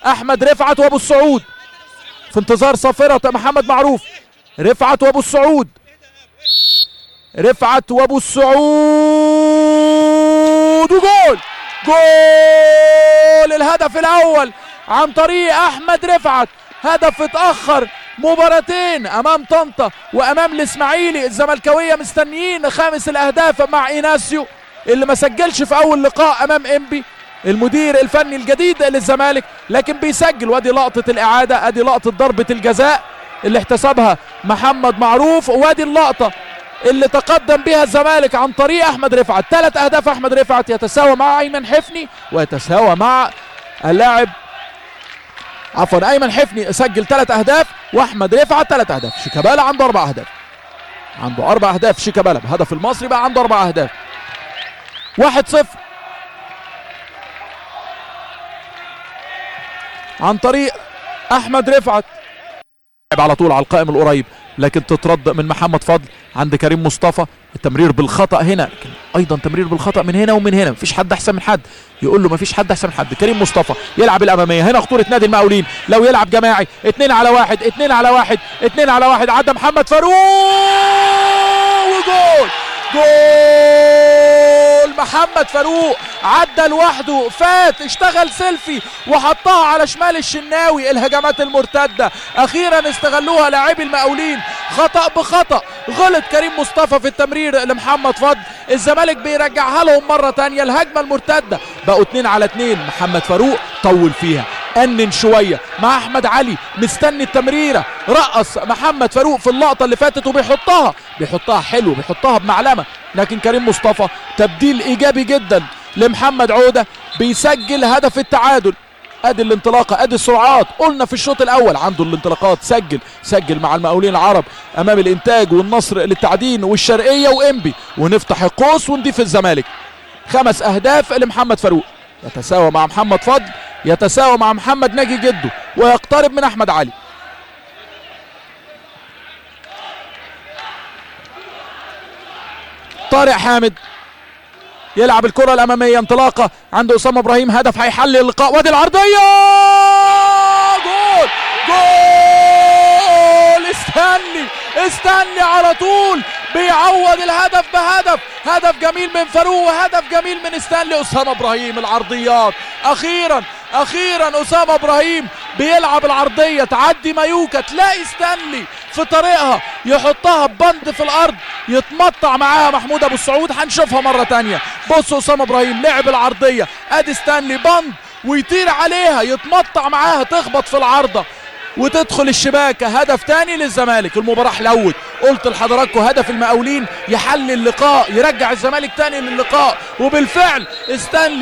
احمد رفعت وابو السعود في انتظار صافرة محمد معروف. رفعت وابو السعود، رفعت وابو السعود، وجول! جول الهدف الاول عن طريق احمد رفعت. هدف اتاخر مباراتين امام طنطا وامام الاسماعيلي. الزملكاويه مستنيين خامس الاهداف مع ايناسيو اللي ما سجلش في اول لقاء امام انبي المدير الفني الجديد للزمالك، لكن بيسجل. وادي لقطه الاعاده، ادي لقطه ضربه الجزاء اللي احتسبها محمد معروف، وادي اللقطه اللي تقدم بها الزمالك عن طريق احمد رفعت. 3 اهداف احمد رفعت، يتساوى مع ايمن حفني ويتساوى مع اللاعب ايمن حفني سجل 3 اهداف واحمد رفعت 3 اهداف. شيكابالا عنده 4 اهداف، عنده 4 اهداف شيكابالا بهدف المصري، بقى عنده 4 اهداف. 1-0 عن طريق احمد رفعت. على طول على القائم القريب، لكن تترد من محمد فضل عند كريم مصطفى. التمرير بالخطأ هنا، لكن ايضا تمرير بالخطأ من هنا ومن هنا. مفيش حد احسن من حد، يقول له مفيش حد احسن من حد. كريم مصطفى يلعب الاماميه، هنا خطوره نادي المقاولين لو يلعب جماعي. 2 على 1 2 على 1 2 على 1. عدى محمد فاروق وجول! جول محمد فاروق، عدى لوحده، فات، اشتغل سيلفي وحطها على شمال الشناوي. الهجمات المرتده اخيرا استغلوها لاعبي المقاولين، خطأ بخطأ. غلط كريم مصطفى في التمرير لمحمد فضل، الزمالك بيرجعها لهم مره ثانيه. الهجمه المرتده بقوا 2 على 2. محمد فاروق طول فيها، أنن شويه مع احمد علي، مستني التمريره. رقص محمد فاروق في اللقطه اللي فاتت وبيحطها حلو، بيحطها بمعلمه. لكن كريم مصطفى تبديل ايجابي جدا لمحمد عوده، بيسجل هدف التعادل. ادي الانطلاقه، ادي السرعات. قلنا في الشوط الاول عنده الانطلاقات، سجل مع المقاولين العرب امام الانتاج والنصر للتعدين والشرقيه وانبي، ونفتح القوس ونضيف الزمالك. 5 اهداف لمحمد فاروق، يتساوى مع محمد فضل، يتساوى مع محمد ناجي جده، ويقترب من احمد علي. طارق حامد يلعب الكرة الأمامية، انطلاقة عند أسامة إبراهيم، هدف هيحل اللقاء. وادي العرضية، جول! جول! استني على طول، بيعوض الهدف بهدف. هدف جميل من فاروق وهدف جميل من استانلي. أسامة إبراهيم العرضيات، أخيرا أسامة إبراهيم بيلعب العرضية، تعدي مايوكا، تلاقي استانلي في طريقها يحطها ببند في الأرض، يتمطع معاها محمود أبو السعود. هنشوفها مرة تانية. بص أسامة إبراهيم لعب العرضية، أدي استانلي بند ويطير عليها، يتمطع معاها، تخبط في العارضة وتدخل الشباكة. هدف تاني للزمالك. المباراة حلوت، قلت لحضراتكم هدف المقاولين يحل اللقاء، يرجع الزمالك تاني للقاء، وبالفعل استانلي